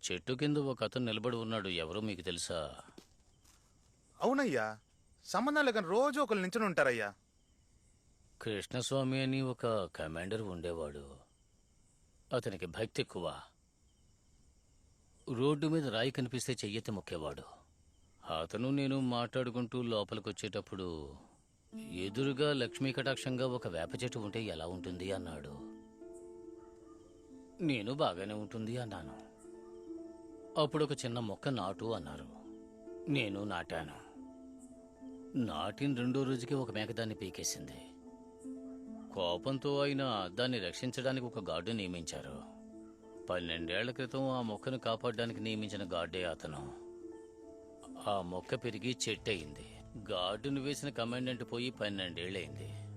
చెట్టు కింద ఒక అతను నిలబడి ఉన్నాడు. ఎవరో మీకు తెలుసా? అవునయ్యా, సంబంధం లేకని రోజు ఒకరు నించుని ఉంటారయ్యా. కృష్ణస్వామి అని ఒక కమాండర్ ఉండేవాడు. అతనికి భక్తి ఎక్కువ. రోడ్డు మీద రాయి కనిపిస్తే చెయ్యెత్తి మొక్కేవాడు. అతను నేను మాట్లాడుకుంటూ లోపలికొచ్చేటప్పుడు ఎదురుగా లక్ష్మీ కటాక్షంగా ఒక వేప చెట్టు ఉంటే ఎలా ఉంటుంది అన్నాడు. నేను బాగానే ఉంటుంది అన్నాను. అప్పుడు ఒక చిన్న మొక్క నాటు అన్నారు. నేను నాటాను. నాటిన రెండో రోజుకి ఒక మేక దాన్ని పీకేసింది. కోపంతో ఆయన దాన్ని రక్షించడానికి ఒక గార్డు నియమించారు. 12 ఏళ్ల క్రితం ఆ మొక్కను కాపాడడానికి నియమించిన గార్డే అతను. ఆ మొక్క పెరిగి చెట్టయింది. గార్డును వేసిన కమాండెంట్ పోయి 12 ఏళ్ళయింది.